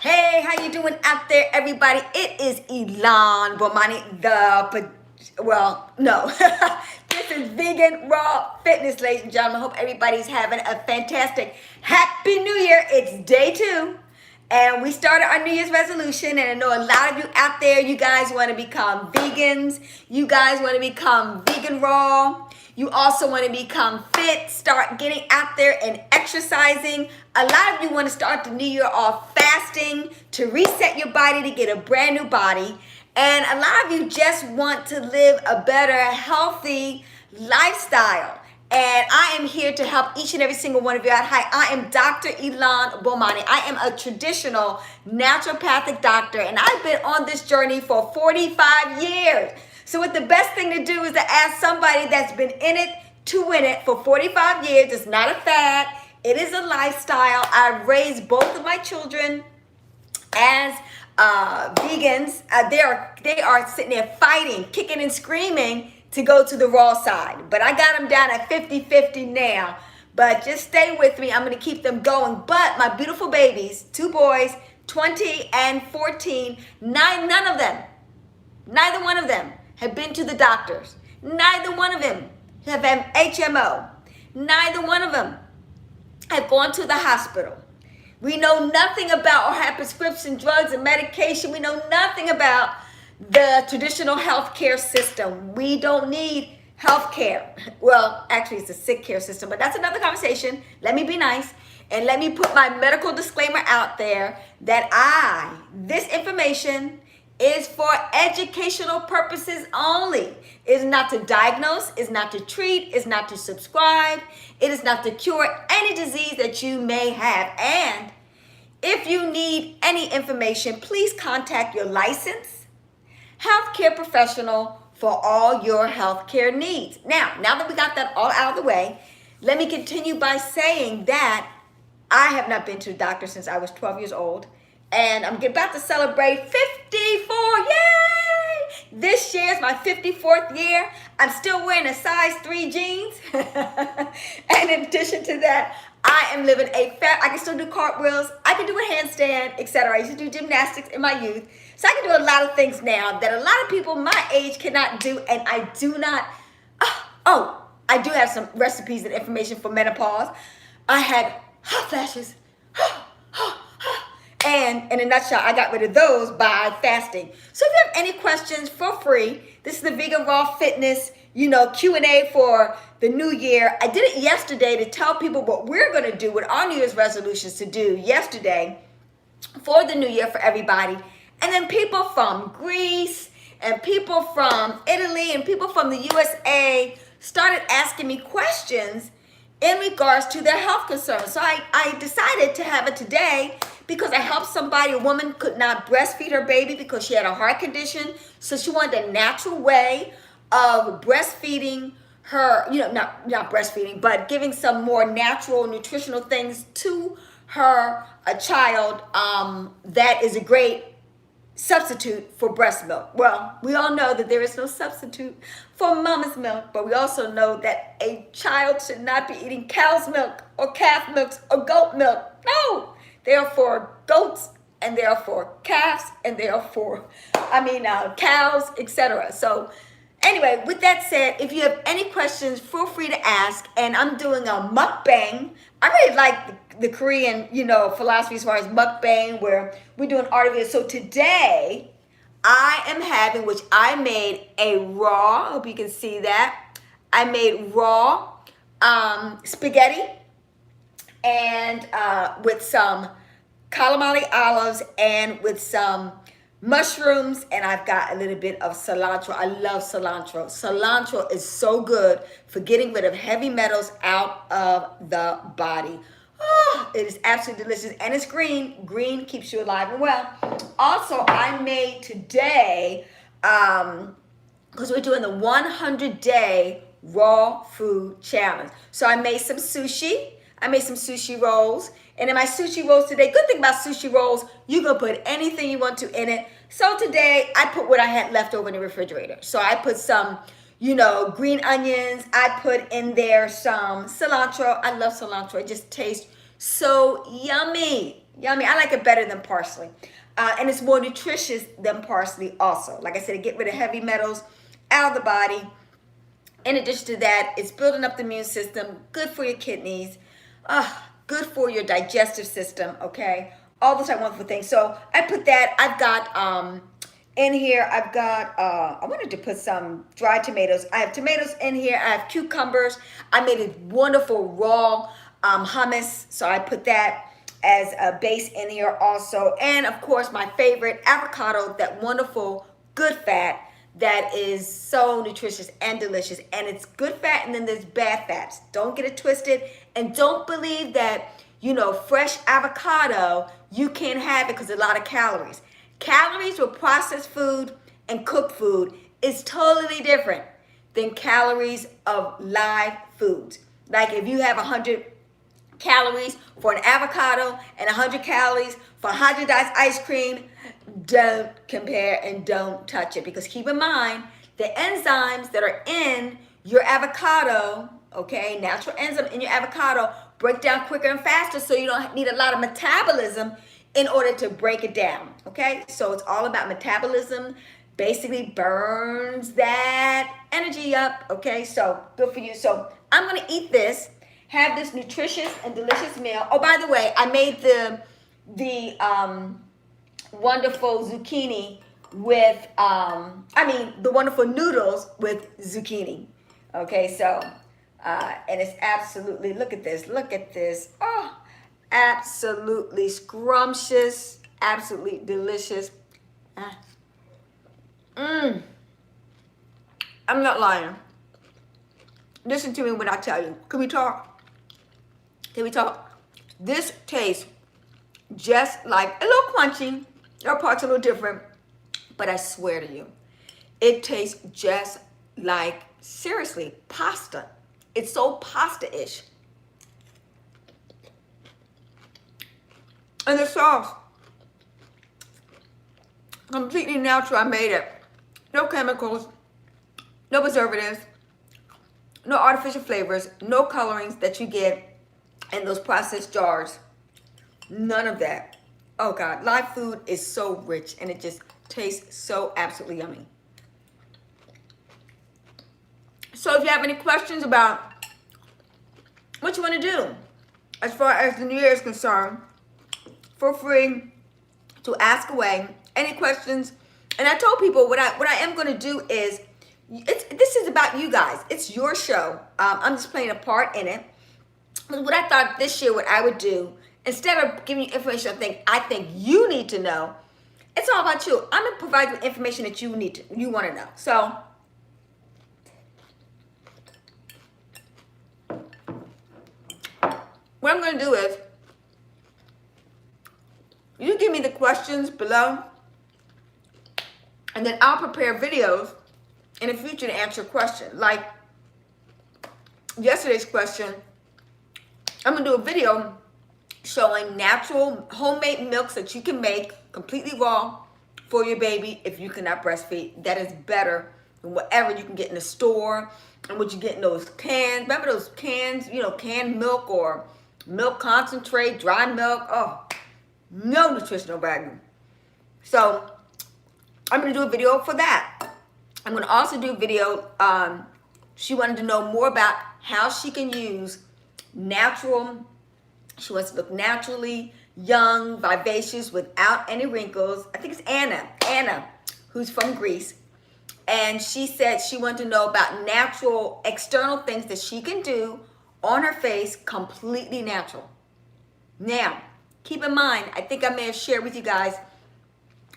Hey, how you doing out there, everybody? It is Elon Bomani, no. This is Vegan Raw Fitness, ladies and gentlemen. Hope everybody's having a fantastic Happy New Year. It's day 2. And we started our New Year's resolution, and I know a lot of you out there, you guys want to become vegans. You guys want to become vegan raw. You also want to become fit, start getting out there and exercising. A lot of you want to start the new year off fasting to reset your body to get a brand new body. And a lot of you just want to live a better, healthy lifestyle. And I am here to help each and every single one of you out. Hi, I am Dr. Elon Bomani. I am a traditional naturopathic doctor, and I've been on this journey for 45 years. So what the best thing to do is to ask somebody that's been in it to win it for 45 years. It's not a fad. It is a lifestyle. I've raised both of my children as vegans. They are sitting there fighting, kicking and screaming to go to the raw side. But I got them down at 50-50 now. But just stay with me. I'm going to keep them going. But my beautiful babies, 2 boys, 20 and 14, neither one of them have been to the doctors. Neither one of them have had HMO. Neither one of them have gone to the hospital. We know nothing about or have prescription drugs and medication. We know nothing about the traditional healthcare system. We don't need healthcare. Well, actually, it's a sick care system, but that's another conversation. Let me be nice and let me put my medical disclaimer out there that this information is for educational purposes only. It is not to diagnose, it's not to treat, it's not to subscribe, it is not to cure any disease that you may have. And if you need any information, please contact your licensed healthcare professional for all your healthcare needs. Now that we got that all out of the way, let me continue by saying that I have not been to the doctor since I was 12 years old. And I'm about to celebrate 54, yay! This year is my 54th year. I'm still wearing a size 3 jeans. And in addition to that, I am living I can still do cartwheels, I can do a handstand, etc. I used to do gymnastics in my youth. So I can do a lot of things now that a lot of people my age cannot do, and I do not. I do have some recipes and information for menopause. I had hot flashes. And in a nutshell, I got rid of those by fasting. So if you have any questions, for free. This is the Vegan Raw Fitness, Q&A for the new year. I did it yesterday to tell people what we're going to do with our New Year's resolutions to do yesterday for the new year for everybody. And then people from Greece and people from Italy and people from the USA started asking me questions in regards to their health concerns. So I decided to have it today because I helped somebody. A woman could not breastfeed her baby because she had a heart condition. So she wanted a natural way of breastfeeding her, not breastfeeding, but giving some more natural nutritional things to her child that is a great substitute for breast milk. Well, we all know that there is no substitute for mama's milk, but we also know that a child should not be eating cow's milk or calf milk or goat milk. No, they are for goats and they are for calves and they are for, cows, etc. So anyway, with that said, if you have any questions, feel free to ask. And I'm doing a mukbang. I really like the Korean, philosophy as far as mukbang, where we're doing art of it. So today, I am having, which I made a raw, I hope you can see that. I made raw spaghetti and with some kalamate olives and with some mushrooms, and I've got a little bit of cilantro. I love cilantro. Cilantro is so good for getting rid of heavy metals out of the body. Oh, it is absolutely delicious, and it's green. Green keeps you alive and well. Also, I made today, because we're doing the 100-day raw food challenge. So I made some sushi. I made some sushi rolls. And in my sushi rolls today, good thing about sushi rolls, you can put anything you want to in it. So today, I put what I had left over in the refrigerator. So I put some, green onions. I put in there some cilantro. I love cilantro. It just tastes so yummy. Yummy. I like it better than parsley. And it's more nutritious than parsley also. Like I said, it get rid of heavy metals out of the body. In addition to that, it's building up the immune system, good for your kidneys, good for your digestive system, okay? All those are wonderful things. So I put that, I've got in here, I've got, I wanted to put some dried tomatoes. I have tomatoes in here, I have cucumbers. I made a wonderful raw hummus, so I put that as a base in here also. And of course, my favorite, avocado, that wonderful good fat that is so nutritious and delicious. And it's good fat, and then there's bad fats. Don't get it twisted, and don't believe that, you know, fresh avocado, you can't have it because a lot of calories. Calories with processed food and cooked food is totally different than calories of live foods. Like if you have 100 calories for an avocado and 100 calories for hydrolyzed ice cream, don't compare and don't touch it, because keep in mind the enzymes that are in your avocado, okay, natural enzyme in your avocado, break down quicker and faster, so you don't need a lot of metabolism in order to break it down, okay? So it's all about metabolism, basically burns that energy up, okay? So good for you. So I'm gonna eat this, have this nutritious and delicious meal. Oh, by the way, I made the wonderful zucchini with, the wonderful noodles with zucchini. Okay, so, and it's absolutely, look at this. Oh, absolutely scrumptious, absolutely delicious. I'm not lying. Listen to me when I tell you. Can we talk? This tastes just like, a little crunchy. There are parts a little different, but I swear to you, it tastes just like, seriously, pasta. It's so pasta-ish. And the sauce, completely natural. I made it. No chemicals, no preservatives, no artificial flavors, no colorings that you get in those processed jars. None of that. Oh God, live food is so rich, and it just tastes so absolutely yummy. So if you have any questions about what you want to do as far as the New Year is concerned, feel free to ask away any questions. And I told people what I am going to do is, this is about you guys. It's your show. I'm just playing a part in it. But what I thought this year, what I would do, instead of giving you information I think you need to know, it's all about you. I'm gonna provide you information that you want to know. So what I'm gonna do is, you give me the questions below, and then I'll prepare videos in the future to answer your question. Like yesterday's question, I'm gonna do a video showing natural homemade milks that you can make completely raw for your baby if you cannot breastfeed. That is better than whatever you can get in the store and what you get in those cans. Remember those cans, canned milk or milk concentrate, dry milk? Oh, no nutritional value. So I'm gonna do a video for that. I'm gonna also do a video, she wanted to know more about how she can use natural. She wants to look naturally young, vivacious, without any wrinkles. I think it's Anna, who's from Greece. And she said she wanted to know about natural external things that she can do on her face, completely natural. Now, keep in mind, I think I may have shared with you guys,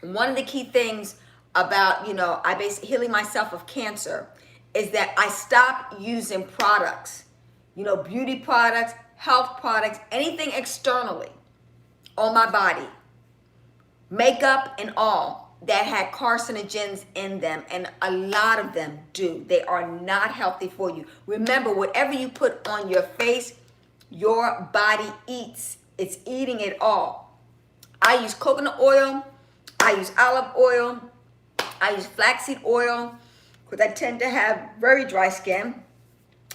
one of the key things about, I basically healing myself of cancer is that I stopped using products, beauty products, health products, anything externally on my body, makeup and all, that had carcinogens in them, and a lot of them do. They are not healthy for you. Remember, whatever you put on your face, your body eats. It's eating it all. I use coconut oil, I use olive oil, I use flaxseed oil, because I tend to have very dry skin.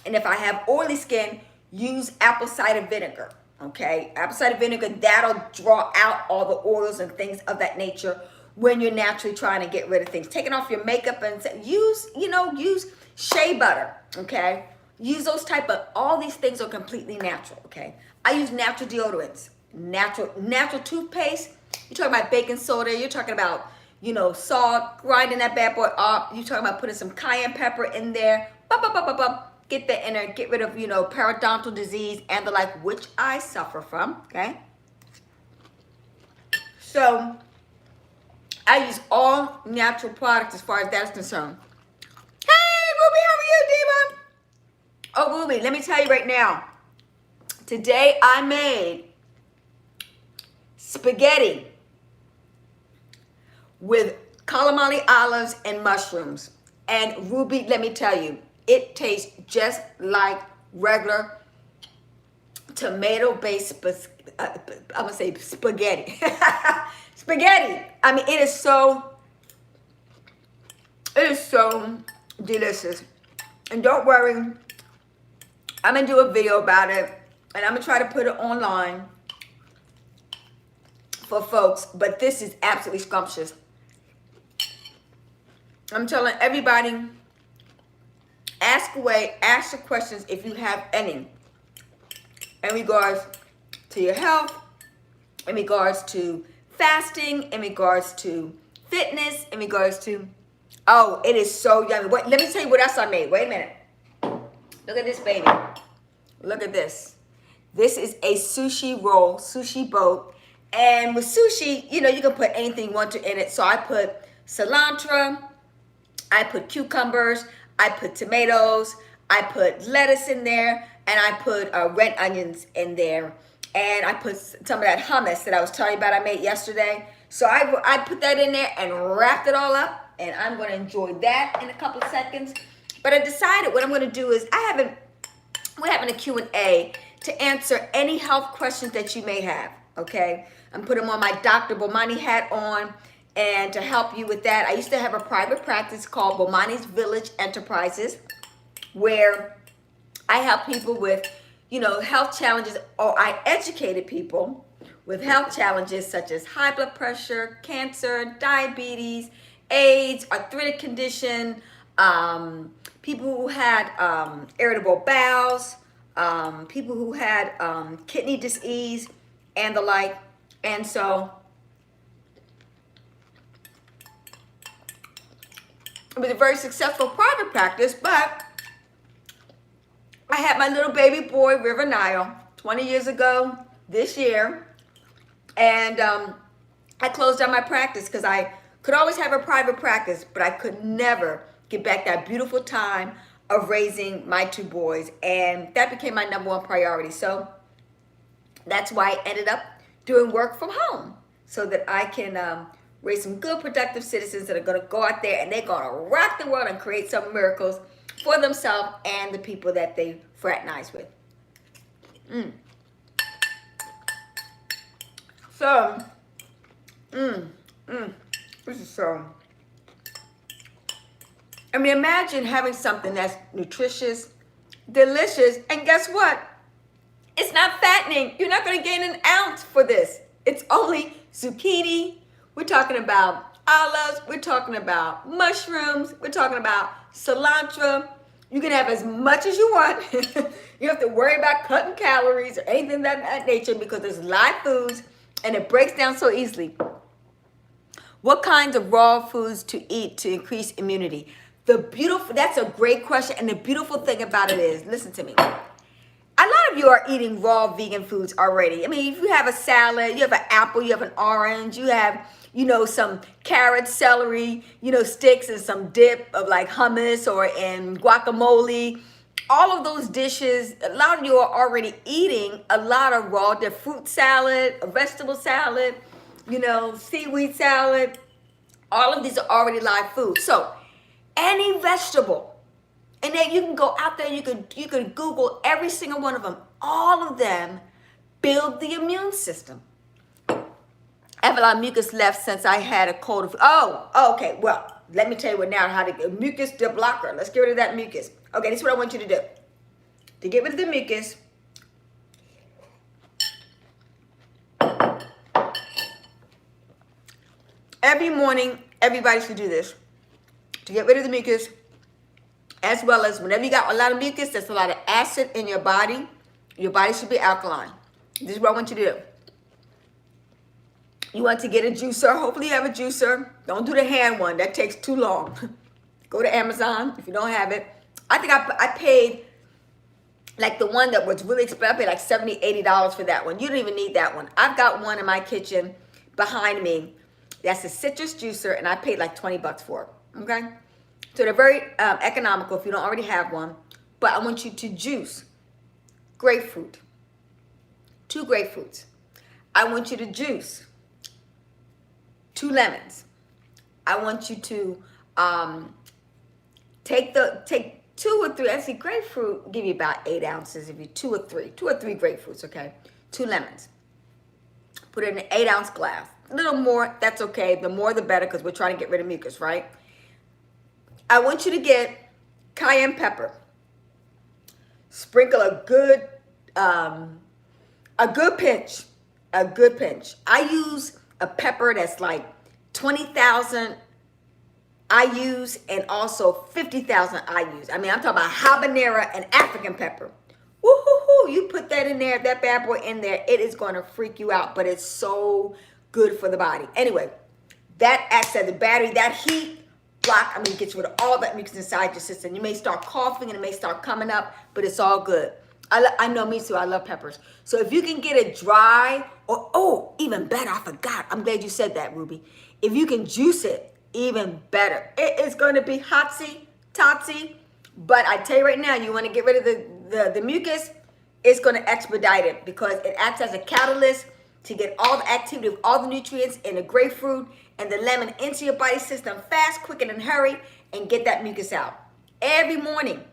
And if I have oily skin, use apple cider vinegar, Okay, apple cider vinegar, that'll draw out all the oils and things of that nature when you're naturally trying to get rid of things. Taking off your makeup and use, use shea butter, okay? Use those type of, all these things are completely natural, okay? I use natural deodorants, natural toothpaste. You're talking about baking soda, you're talking about, salt, grinding that bad boy up. You're talking about putting some cayenne pepper in there. Get that in there, get rid of, periodontal disease and the like, which I suffer from, okay? So, I use all natural products as far as that's concerned. Hey, Ruby, how are you, Diva? Oh, Ruby, let me tell you right now. Today I made spaghetti with kalamate olives and mushrooms. And Ruby, let me tell you, it tastes just like regular tomato-based, I'm gonna say spaghetti. Spaghetti. I mean, it is so delicious. And don't worry, I'm gonna do a video about it, and I'm gonna try to put it online for folks, but this is absolutely scrumptious. I'm telling everybody, ask away, ask your questions if you have any, in regards to your health, in regards to fasting, in regards to fitness, in regards to, oh, it is so yummy. Wait, let me tell you what else I made. Wait a minute. Look at this, baby. Look at this. This is a sushi roll, sushi boat. And with sushi, you can put anything you want to in it. So I put cilantro, I put cucumbers, I put tomatoes, I put lettuce in there, and I put red onions in there. And I put some of that hummus that I was telling you about I made yesterday. So I put that in there and wrapped it all up. And I'm going to enjoy that in a couple of seconds. But I decided what I'm going to do is we're having a Q&A to answer any health questions that you may have, okay? I'm putting on my Dr. Bomani hat on, and to help you with that, I used to have a private practice called Bomani's Village Enterprises, where I help people with, health challenges, or I educated people with health challenges such as high blood pressure, cancer, diabetes, AIDS, arthritic condition, people who had irritable bowels, people who had kidney disease, and the like. And so it was a very successful private practice, but I had my little baby boy, River Nile, 20 years ago this year. And I closed down my practice because I could always have a private practice, but I could never get back that beautiful time of raising my two boys. And that became my #1 priority. So that's why I ended up doing work from home so that I can raise some good, productive citizens that are going to go out there and they're going to rock the world and create some miracles for themselves and the people that they fraternize with. So, this is so, I mean, imagine having something that's nutritious, delicious, and guess what? It's not fattening. You're not going to gain an ounce for this. It's only zucchini. We're talking about olives. We're talking about mushrooms. We're talking about cilantro. You can have as much as you want. You don't have to worry about cutting calories or anything of that nature because there's live foods and it breaks down so easily. What kinds of raw foods to eat to increase immunity? That's a great question. And the beautiful thing about it is, listen to me. A lot of you are eating raw vegan foods already. I mean, if you have a salad, you have an apple, you have an orange, you have, some carrots, celery, sticks and some dip of like hummus or in guacamole. All of those dishes, a lot of you are already eating a lot of raw, the fruit salad, a vegetable salad, seaweed salad. All of these are already live food. So any vegetable, and then you can go out there, you can Google every single one of them. All of them build the immune system. I have a lot of mucus left since I had a cold. Okay. Well, let me tell you how to mucus deblocker. Let's get rid of that mucus. Okay, this is what I want you to do. To get rid of the mucus, every morning, everybody should do this to get rid of the mucus, as well as whenever you got a lot of mucus, there's a lot of acid in your body should be alkaline. This is what I want you to do. You want to get a juicer. Hopefully you have a juicer. Don't do the hand one. That takes too long. Go to Amazon if you don't have it. I think I paid, like the one that was really expensive, I paid like $70, $80 for that one. You don't even need that one. I've got one in my kitchen behind me. That's a citrus juicer, and I paid like 20 bucks for it, okay? So they're very economical if you don't already have one. But I want you to juice grapefruit, 2 grapefruits. I want you to juice 2 lemons. I want you to take 2 or 3. Actually, grapefruit give you about 8 ounces if you 2 or 3 grapefruits, okay? 2 lemons. Put it in an 8-ounce glass. A little more, that's okay. The more the better, because we're trying to get rid of mucus, right? I want you to get cayenne pepper. Sprinkle a good pinch. I use a pepper that's like 20,000 IUs and also 50,000 IUs. I mean, I'm talking about habanero and African pepper. Woo-hoo-hoo. You put that in there, that bad boy in there, it is going to freak you out, but it's so good for the body. Anyway, that acts as a battery, that heat block, I mean, gets rid of all that mucus inside your system. You may start coughing and it may start coming up, but it's all good. I know, me too, I love peppers. So if you can get it dry, or, oh, even better, I forgot. I'm glad you said that, Ruby. If you can juice it, even better. It is going to be hotsy-totsy, but I tell you right now, you want to get rid of the mucus, it's going to expedite it because it acts as a catalyst to get all the activity of all the nutrients in the grapefruit and the lemon into your body system fast, quick, and in a hurry, and get that mucus out. Every morning,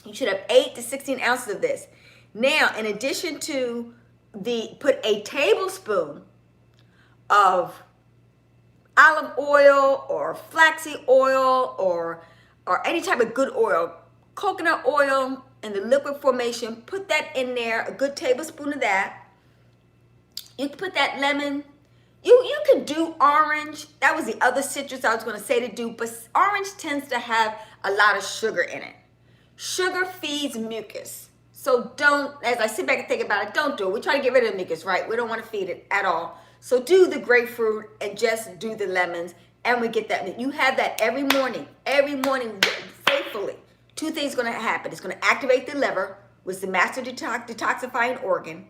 you should have 8 to 16 ounces of this. Now, in addition to put a tablespoon of olive oil or flaxseed oil or any type of good oil, coconut oil in the liquid formation, put that in there, a good tablespoon of that. You can put that lemon. You can do orange. That was the other citrus I was going to say to do, but orange tends to have a lot of sugar in it. Sugar feeds mucus. So don't, as I sit back and think about it, don't do it. We try to get rid of the mucus, right? We don't want to feed it at all. So do the grapefruit and just do the lemons, and we get that. You have that every morning faithfully. 2 things going to happen. It's going to activate the liver, which is the master detoxifying organ,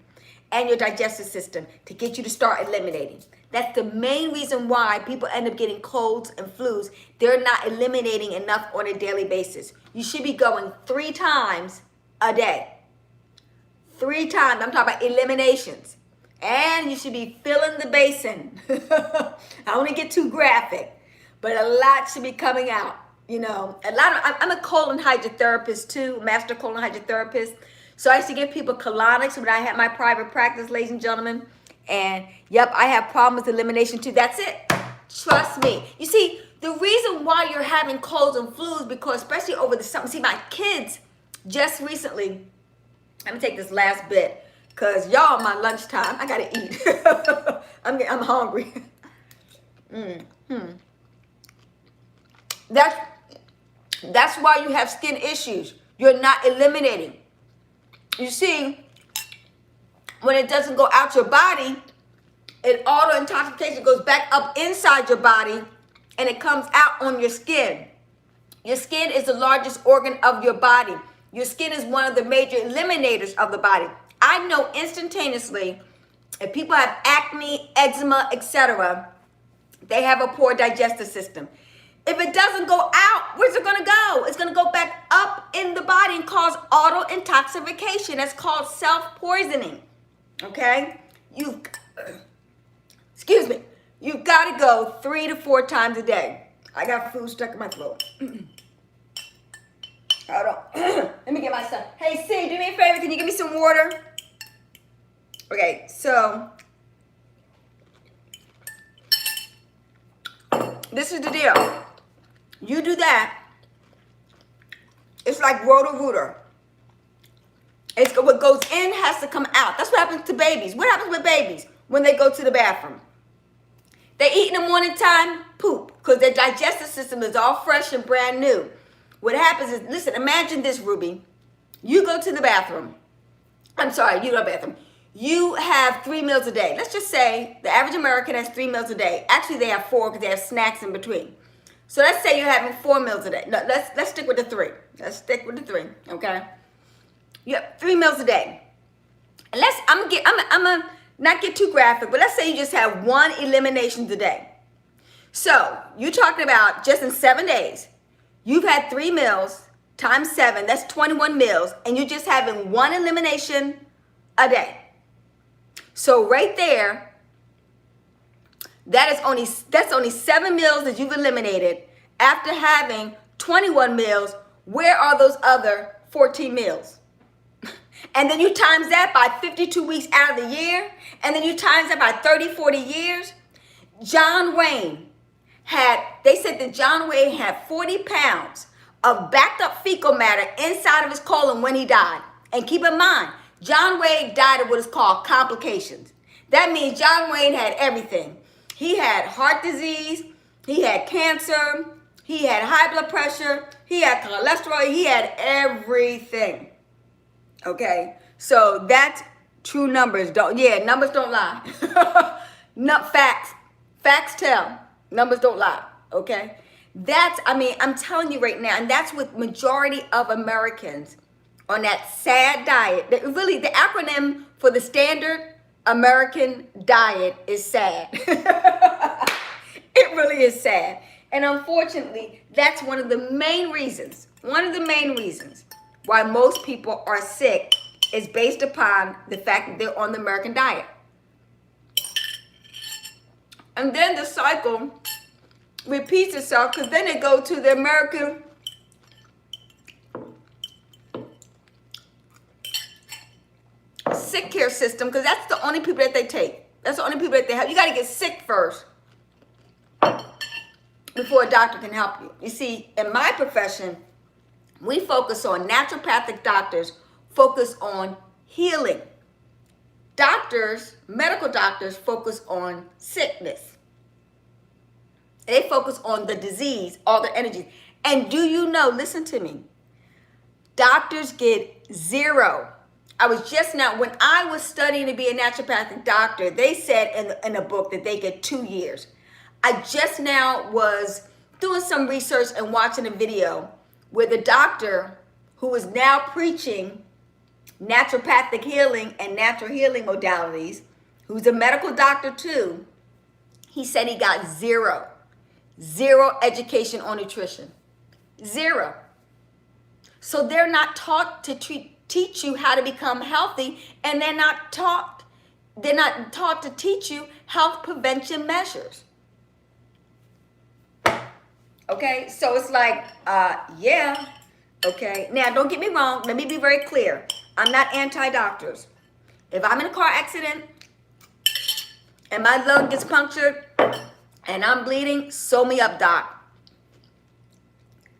and your digestive system to get you to start eliminating. That's the main reason why people end up getting colds and flus. They're not eliminating enough on a daily basis. You should be going 3 times a day. 3 times. I'm talking about eliminations. And you should be filling the basin. I don't want to get too graphic, but a lot should be coming out. You know, I'm a colon hydrotherapist too, master colon hydrotherapist. So I used to give people colonics when I had my private practice, ladies and gentlemen. And yep, I have problems with elimination too. That's it. Trust me. You see, the reason why you're having colds and flus, because especially over the summer, see, my kids just recently, let me take this last bit, because y'all, my lunchtime, I gotta eat. I'm hungry. That's why you have skin issues. You're not eliminating. You see, when it doesn't go out your body, it auto intoxication goes back up inside your body and it comes out on your skin. Your skin is the largest organ of your body. Your skin is one of the major eliminators of the body. I know instantaneously if people have acne, eczema, etc., they have a poor digestive system. If it doesn't go out, where's it going to go? It's going to go back up in the body and cause auto-intoxication. That's called self-poisoning, okay? Excuse me. You've got to go 3 to 4 times a day. I got food stuck in my throat. Hold on. Let me get my stuff. Hey, C, do me a favor. Can you give me some water? Okay, so this is the deal. You do that, it's like roto-rooter. It's what goes in has to come out. That's what happens to babies. What happens with babies when they go to the bathroom? They eat in the morning time, poop, because their digestive system is all fresh and brand new. What happens is, listen, imagine this, Ruby. You go to the bathroom. I'm sorry, you go to the bathroom. You have 3 meals a day. Let's just say the average American has 3 meals a day. Actually, they have 4 because they have snacks in between. So let's say you're having 4 meals a day. No, let's stick with the 3. Let's stick with the 3, okay? You have 3 meals a day. And I'm gonna not get too graphic, but let's say you just have 1 elimination a day. So you're talking about just in 7 days, you've had 3 meals times 7, that's 21 meals, and you're just having 1 elimination a day. So right there, that's only 7 meals that you've eliminated after having 21 meals. Where are those other 14 meals? And then you times that by 52 weeks out of the year, and then you times that by 30, 40 years. John Wayne they said that John Wayne had 40 pounds of backed up fecal matter inside of his colon when he died. And keep in mind, John Wayne died of what is called complications. That means John Wayne had everything. He had heart disease, he had cancer, he had high blood pressure, he had cholesterol, he had everything. Okay, so that's true numbers. Numbers don't lie. Facts tell. Numbers don't lie. Okay, I'm telling you right now, and that's what majority of Americans on that SAD diet. Really, the acronym for the standard American diet is SAD. It really is sad, and unfortunately, that's one of the main reasons. Why most people are sick is based upon the fact that they're on the American diet. And then the cycle repeats itself, because then they go to the American sick care system, because that's the only people that they take. That's the only people that they have. You got to get sick first before a doctor can help you. You see, in my profession, we focus on naturopathic doctors, focus on healing. Medical doctors focus on sickness. They focus on the disease, all the energy. And do you know, listen to me, doctors get 0. When I was studying to be a naturopathic doctor, they said in a book that they get 2 years. I just now was doing some research and watching a video where the doctor who is now preaching naturopathic healing and natural healing modalities, who's a medical doctor too, he said he got 0 education on nutrition. 0. So they're not taught to teach you how to become healthy, and they're not taught to teach you health prevention measures. Okay, so it's like, okay. Now, don't get me wrong. Let me be very clear. I'm not anti-doctors. If I'm in a car accident and my lung gets punctured and I'm bleeding, sew me up, doc.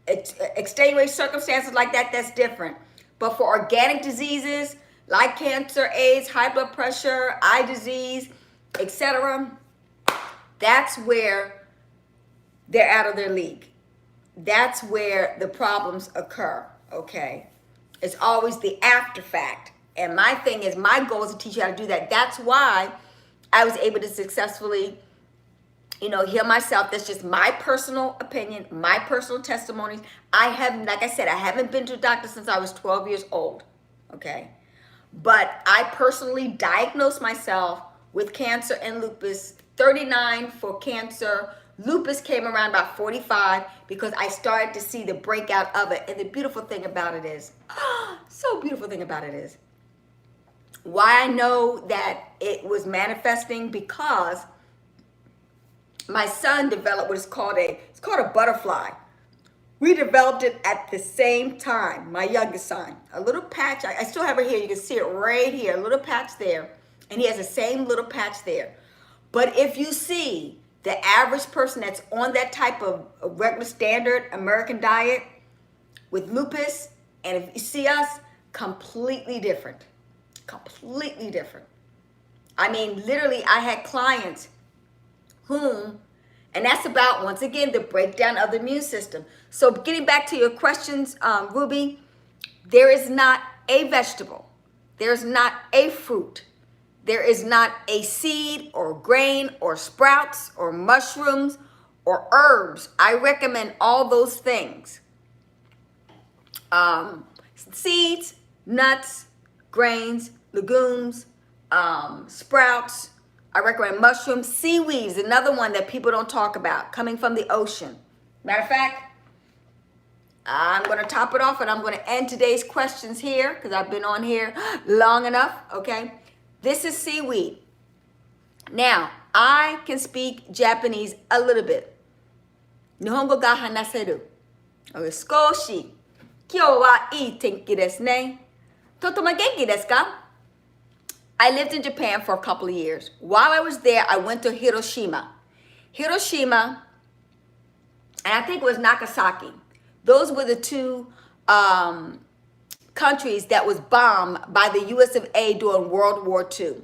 Extenuating circumstances like that, that's different. But for organic diseases like cancer, AIDS, high blood pressure, eye disease, etc., that's where they're out of their league. That's where the problems occur, okay? It's always the after fact. And my thing is, my goal is to teach you how to do that. That's why I was able to successfully, heal myself. That's just my personal opinion, my personal testimonies. Like I said, I haven't been to a doctor since I was 12 years old, okay? But I personally diagnosed myself with cancer and lupus, 39 for cancer. Lupus came around about 45 because I started to see the breakout of it. And the beautiful thing about it is, why I know that it was manifesting, because my son developed what is called a butterfly. We developed it at the same time, my youngest son. A little patch, I still have it here. You can see it right here, a little patch there. And he has the same little patch there. But if you see the average person that's on that type of regular standard American diet with lupus, and if you see us, completely different. Completely different. I mean, literally, I had clients whom, and that's about, once again, the breakdown of the immune system. So getting back to your questions, Ruby, there is not a vegetable, there's not a fruit, there is not a seed or grain or sprouts or mushrooms or herbs. I recommend all those things. Seeds, nuts, grains, legumes, sprouts. I recommend mushrooms. Seaweed is another one that people don't talk about, coming from the ocean. Matter of fact, I'm going to top it off and I'm going to end today's questions here because I've been on here long enough, okay? This is seaweed. Now, I can speak Japanese a little bit. Nihongo ga hanaseru. Skoshi. Kyou wa ii tenki desu ne. Totemo genki desu ka? I lived in Japan for a couple of years. While I was there, I went to Hiroshima. Hiroshima, and I think it was Nagasaki. Those were the two countries that was bombed by the US of A during World War II.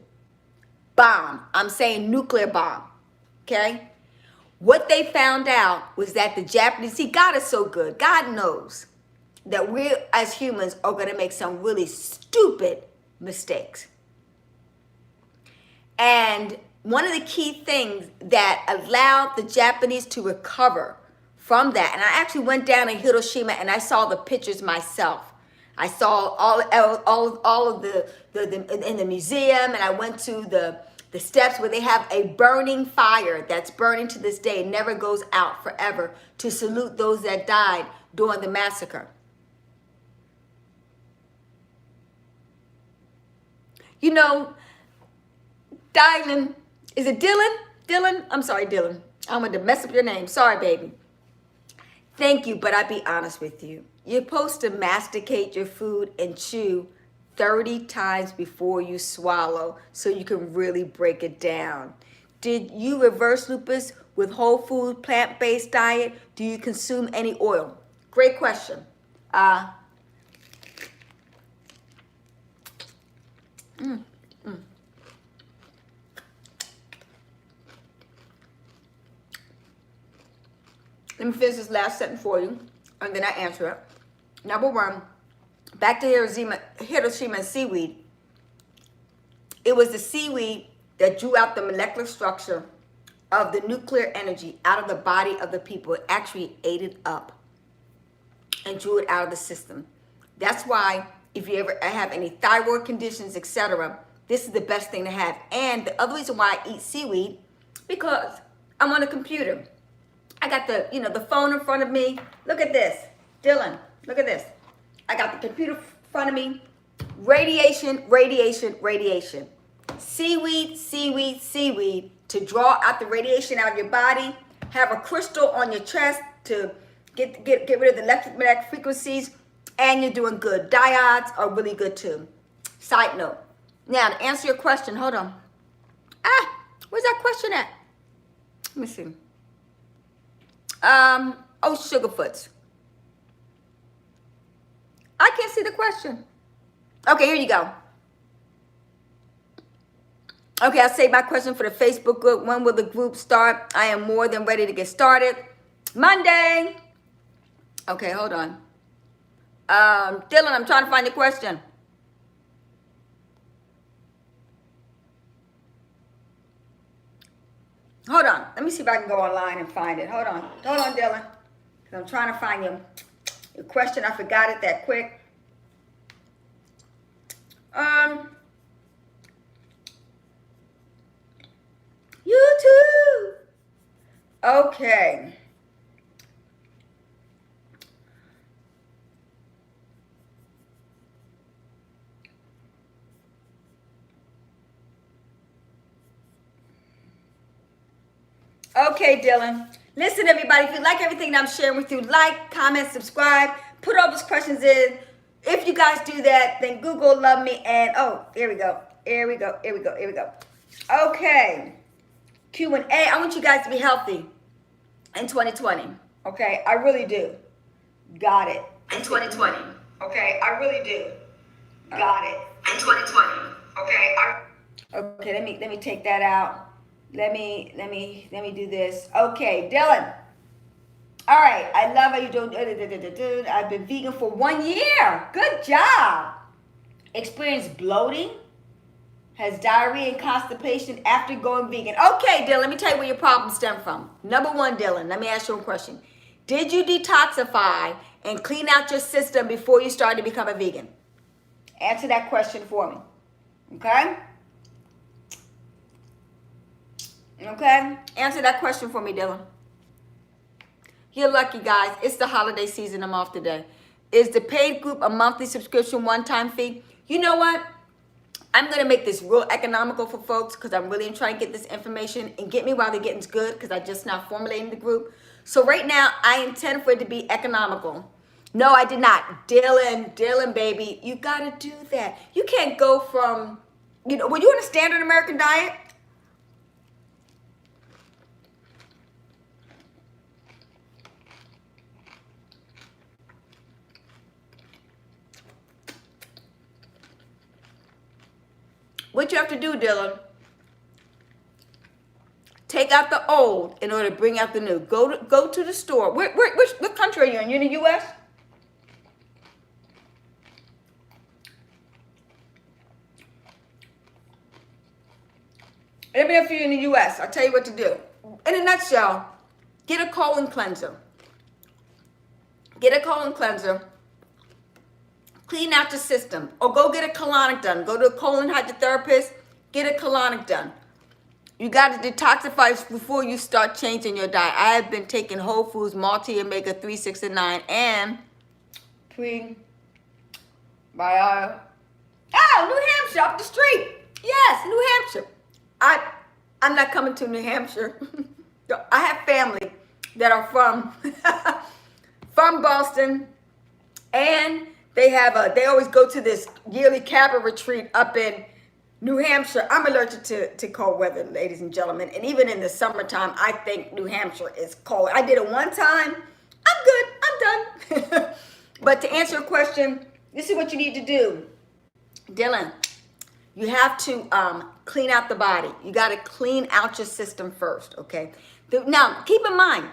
Bomb. I'm saying nuclear bomb. Okay? What they found out was that the Japanese, see, God is so good. God knows that we as humans are going to make some really stupid mistakes. And one of the key things that allowed the Japanese to recover from that, and I actually went down to Hiroshima and I saw the pictures myself. I saw all of the in the museum, and I went to the steps where they have a burning fire that's burning to this day, never goes out forever, to salute those that died during the massacre. You know, Dylan, is it Dylan? Dylan? I'm sorry, Dylan. I'm going to mess up your name. Sorry, baby. Thank you, but I'll be honest with you. You're supposed to masticate your food and chew 30 times before you swallow so you can really break it down. Did you reverse lupus with whole food, plant-based diet? Do you consume any oil? Great question. Let me finish this last sentence for you, and then I answer it. Number one, back to Hiroshima and seaweed. It was the seaweed that drew out the molecular structure of the nuclear energy out of the body of the people. It actually ate it up and drew it out of the system. That's why if you ever have any thyroid conditions, etc., this is the best thing to have. And the other reason why I eat seaweed, because I'm on a computer. I got the phone in front of me. Look at this. Dylan, look at this. I got the computer in front of me. Radiation, radiation, radiation. Seaweed, seaweed, seaweed to draw out the radiation out of your body. Have a crystal on your chest to get rid of the electromagnetic frequencies, and you're doing good. Diodes are really good too. Side note. Now, to answer your question, hold on. Where's that question at? Let me see. Sugarfoots. I can't see the question. Okay, here you go. Okay, I'll save my question for the Facebook group. When will the group start? I am more than ready to get started. Monday. Okay, hold on. Dylan, I'm trying to find the question. Hold on. Let me see if I can go online and find it. Hold on. Hold on, Dylan. Because I'm trying to find your question. I forgot it that quick. YouTube. Okay. Okay, Dylan. Listen, everybody, if you like everything that I'm sharing with you, like, comment, subscribe, put all those questions in. If you guys do that, then Google love me, and here we go. Here we go. Here we go. Here we go. Okay. Q&A. I want you guys to be healthy in 2020. Okay? I really do. Got it. In 2020. Okay? I really do. Got it. In 2020. Okay? Okay, let me take that out. Let me do this. Okay, Dylan. All right, I love how you do. I've been vegan for 1 year. Good job. Experienced bloating, has diarrhea and constipation after going vegan. Okay, Dylan, let me tell you where your problems stem from. Number one, Dylan, let me ask you a question. Did you detoxify and clean out your system before you started to become a vegan? Answer that question for me. Okay? Okay? Answer that question for me, Dylan. You're lucky, guys. It's the holiday season. I'm off today. Is the paid group a monthly subscription one-time fee? You know what? I'm going to make this real economical for folks because I'm really trying to get this information and get me while they're getting good because I just now formulating the group. So right now, I intend for it to be economical. No, I did not. Dylan, baby, you got to do that. You can't go from, were you on a standard American diet? What you have to do, Dylan, take out the old in order to bring out the new. Go to the store. What country are you in? You in the U.S.? Let me know if you're in the U.S. I'll tell you what to do. In a nutshell, get a colon cleanser. Get a colon cleanser. Clean out your system. Or go get a colonic done. Go to a colon hydrotherapist. Get a colonic done. You got to detoxify before you start changing your diet. I have been taking whole foods, multi-omega 3, 6, and 9, and prebiotics. Oh, New Hampshire, up the street. Yes, New Hampshire. I'm not coming to New Hampshire. I have family that are from Boston, and they always go to this yearly cabin retreat up in New Hampshire. I'm allergic to cold weather, ladies and gentlemen, and even in the summertime, I think New Hampshire is cold. I did it one time. I'm good. I'm done. But to answer your question, this is what you need to do, Dylan. You have to clean out the body. You got to clean out your system first, okay? Now, keep in mind,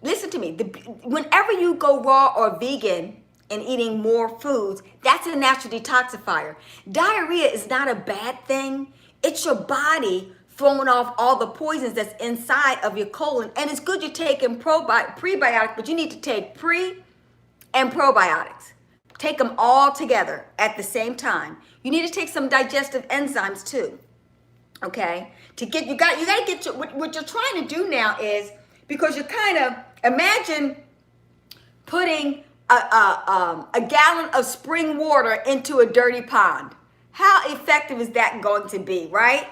listen to me. Whenever you go raw or vegan and eating more foods, that's a natural detoxifier. Diarrhea is not a bad thing. It's your body throwing off all the poisons that's inside of your colon. And it's good you're taking prebiotics, but you need to take pre and probiotics. Take them all together at the same time. You need to take some digestive enzymes too. Okay? You got to get what you're trying to do now is, because you're kind of, imagine putting a gallon of spring water into a dirty pond. How effective is that going to be, right?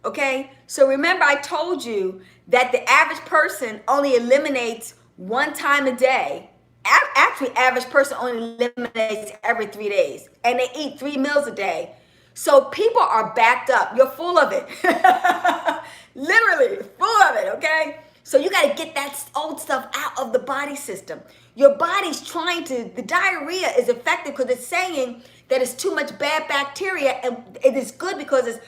Okay? So remember I told you that the average person only eliminates one time a day. Actually, average person only eliminates every 3 days, and they eat 3 meals a day. So people are backed up. You're full of it. Literally full of it, okay? So you got to get that old stuff out of the body system. Your body's the diarrhea is effective because it's saying that it's too much bad bacteria, and it is good because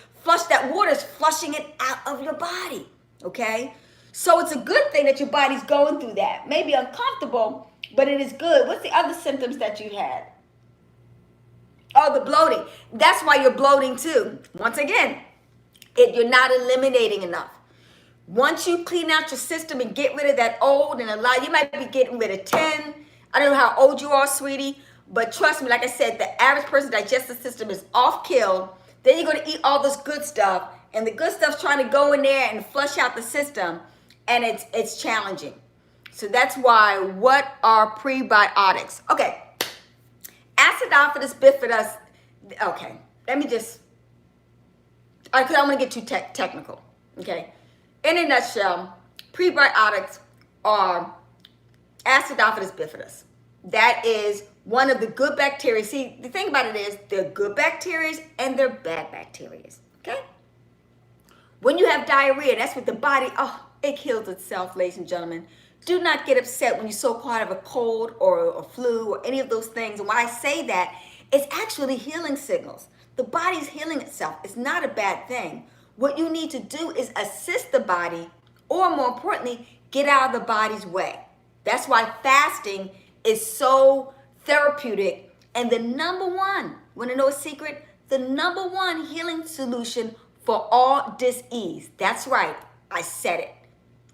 that water is flushing it out of your body, okay? So it's a good thing that your body's going through that. Maybe uncomfortable, but it is good. What's the other symptoms that you had? Oh, the bloating. That's why you're bloating too. Once again, you're not eliminating enough. Once you clean out your system and get rid of that old and you might be getting rid of 10. I don't know how old you are, sweetie, but trust me, like I said, the average person's digestive system is off kill. Then you're going to eat all this good stuff, and the good stuff's trying to go in there and flush out the system, and it's challenging. So that's why, what are prebiotics? Okay, acidophilus bifidus. Okay, let me just, because I want to get too technical. Okay, in a nutshell, prebiotics are acidophilus bifidus. That is one of the good bacteria. See, the thing about it is they're good bacteria and they're bad bacteria. Okay? When you have diarrhea, that's what the body, it heals itself, ladies and gentlemen. Do not get upset when you so-called have a cold or a flu or any of those things. And why I say that, it's actually healing signals. The body's healing itself. It's not a bad thing. what you need to do is assist the body, or more importantly, get out of the body's way. That's why fasting is so therapeutic. And the number one, want to know a secret? The number one healing solution for all disease. That's right, I said it.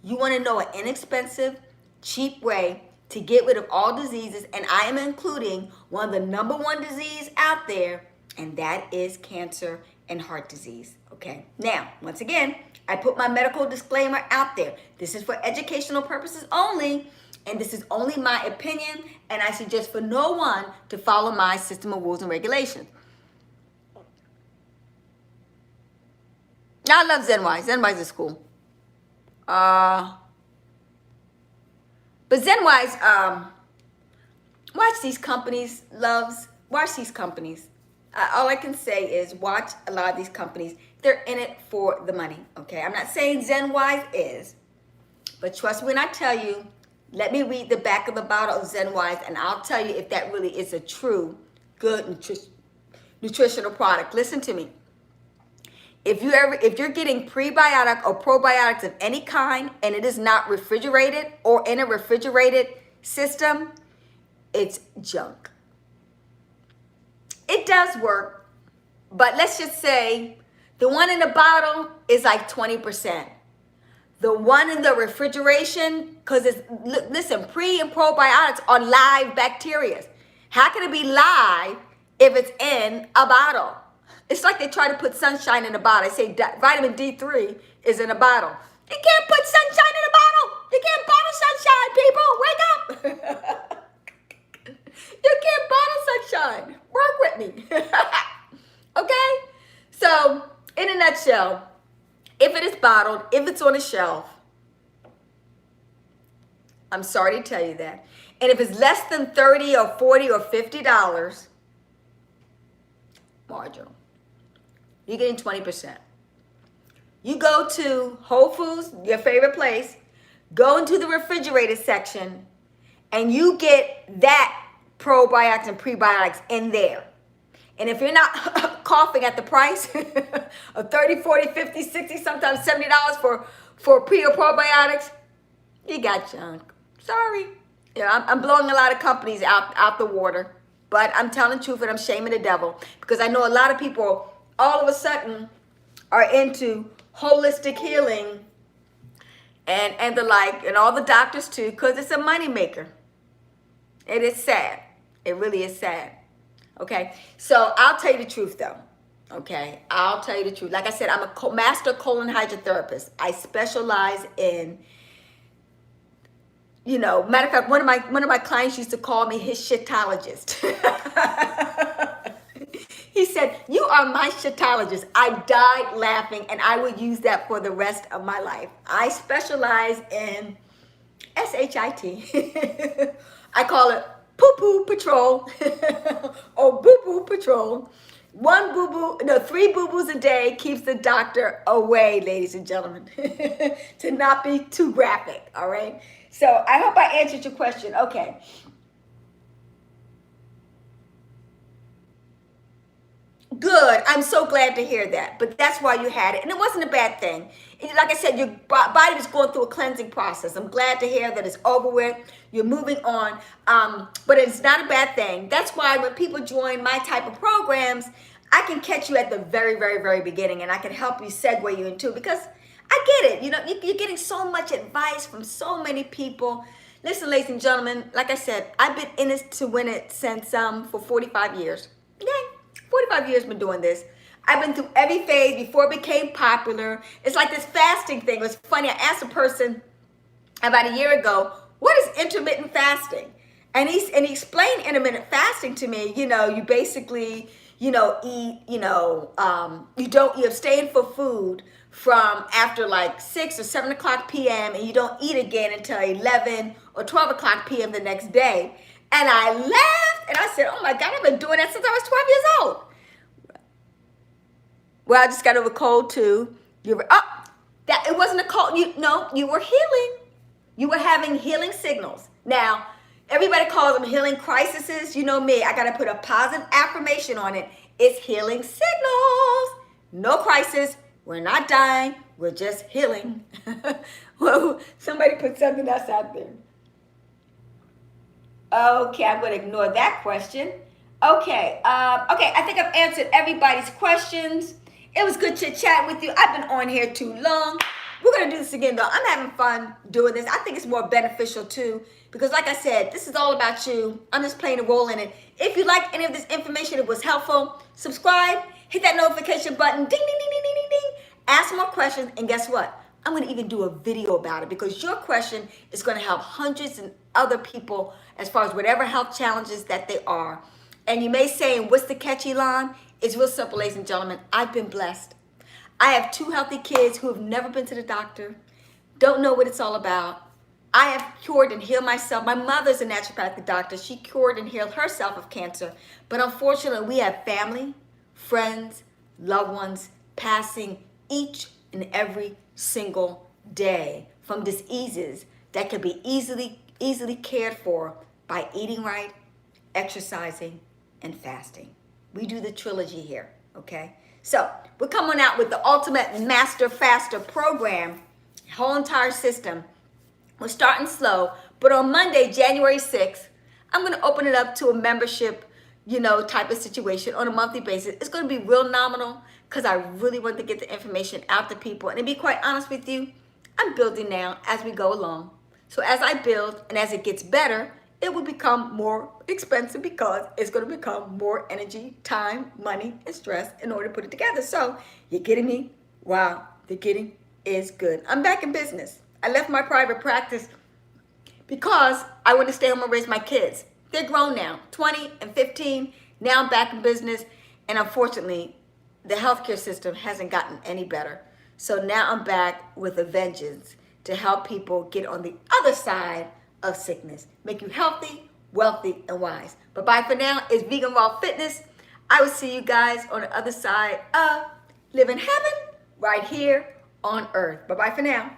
You want to know an inexpensive, cheap way to get rid of all diseases, and I am including one of the number one disease out there, and that is cancer and heart disease. Okay, now, once again, I put my medical disclaimer out there. This is for educational purposes only, and this is only my opinion, and I suggest for no one to follow my system of rules and regulations. I love ZenWise. ZenWise is cool. But ZenWise, watch these companies, loves. Watch these companies. All I can say is watch a lot of these companies. They're in it for the money, okay? I'm not saying ZenWise is, but trust me when I tell you, let me read the back of the bottle of ZenWise, and I'll tell you if that really is a true, good nutritional product. Listen to me. If you're getting prebiotic or probiotics of any kind and it is not refrigerated or in a refrigerated system, it's junk. It does work, but let's just say the one in the bottle is like 20%. The one in the refrigeration, because it's, listen, pre and probiotics are live bacteria. How can it be live if it's in a bottle? It's like they try to put sunshine in a bottle. They say vitamin D3 is in a bottle. You can't put sunshine in a bottle. You can't bottle sunshine, people. Wake up. You can't bottle sunshine. Work with me. Okay? So, in a nutshell, if it is bottled, if it's on a shelf, I'm sorry to tell you that. And if it's less than $30 or $40 or $50, marginal. You're getting 20%. You go to Whole Foods, your favorite place, go into the refrigerated section, and you get that probiotics and prebiotics in there. And if you're not coughing at the price of $30, $40, $50, $60, sometimes $70 for pre or probiotics, you got junk. Sorry. You know, I'm blowing a lot of companies out the water, but I'm telling the truth and I'm shaming the devil, because I know a lot of people all of a sudden are into holistic healing and the like, and all the doctors too, because it's a moneymaker. It is sad. It really is sad. Okay, so I'll tell you the truth though. Okay, I'll tell you the truth. Like I said, I'm a master colon hydrotherapist. I specialize in, you know, matter of fact, one of my clients used to call me his shitologist. He said, "You are my shitologist." I died laughing, and I would use that for the rest of my life. I specialize in SHIT. I call it poo-poo patrol or boo-boo patrol. One boo-boo, no, 3 boo-boos a day keeps the doctor away, ladies and gentlemen, to not be too graphic, all right? So I hope I answered your question. Okay. Good. I'm so glad to hear that. But that's why you had it. And it wasn't a bad thing. Like I said, your body was going through a cleansing process. I'm glad to hear that it's over with. You're moving on. But it's not a bad thing. That's why when people join my type of programs, I can catch you at the very, very, very beginning. And I can help you segue you into it, because I get it. You know, you're getting so much advice from so many people. Listen, ladies and gentlemen, like I said, I've been in this to win it since for 45 years. Okay? 45 years been doing this. I've been through every phase before it became popular. It's like this fasting thing. It was funny. I asked a person about a year ago, what is intermittent fasting? And he explained intermittent fasting to me. You know, you basically, you know, eat, you abstain for food from after like 6 or 7 o'clock p.m. and you don't eat again until 11 or 12 o'clock p.m. the next day. And I laughed and I said, oh my God, I've been doing that since I was 12 years old. Well, I just got over a cold too. It wasn't a cold. You were healing. You were having healing signals. Now, everybody calls them healing crises. You know me, I got to put a positive affirmation on it. It's healing signals. No crisis, We're not dying. We're just healing. Whoa, somebody put something else out there. Okay, I'm going to ignore that question. Okay, I think I've answered everybody's questions. It was good chit chat with you. I've been on here too long. We're going to do this again, though. I'm having fun doing this. I think it's more beneficial, too, because like I said, this is all about you. I'm just playing a role in it. If you like any of this information, it was helpful, subscribe, hit that notification button, ding, ding, ding, ding, ding, ding, ding. Ask more questions, and guess what? I'm going to even do a video about it because your question is going to help hundreds and other people as far as whatever health challenges that they are. And you may say, what's the catch, Elon? It's real simple, ladies and gentlemen. I've been blessed. I have 2 healthy kids who have never been to the doctor, don't know what it's all about. I have cured and healed myself. My mother's a naturopathic doctor. She cured and healed herself of cancer. But unfortunately, we have family, friends, loved ones passing each and every single day from diseases that can be easily cared for by eating right, exercising, and fasting. We do the trilogy here, okay? So we're coming out with the Ultimate Master Faster program, whole entire system. We're starting slow, but on Monday, January 6th, I'm going to open it up to a membership, type of situation on a monthly basis. It's going to be real nominal because I really want to get the information out to people. And to be quite honest with you, I'm building now as we go along. So as I build and as it gets better, it will become more expensive because it's going to become more energy, time, money, and stress in order to put it together. So you're getting me? Wow, the getting is good. I'm back in business. I left my private practice because I want to stay home and raise my kids. They're grown now, 20 and 15. Now I'm back in business. And unfortunately, the healthcare system hasn't gotten any better. So now I'm back with a vengeance to help people get on the other side of sickness. Make you healthy, wealthy, and wise. But bye for now. It's Vegan Raw Fitness. I will see you guys on the other side of living heaven right here on earth. Bye-bye for now.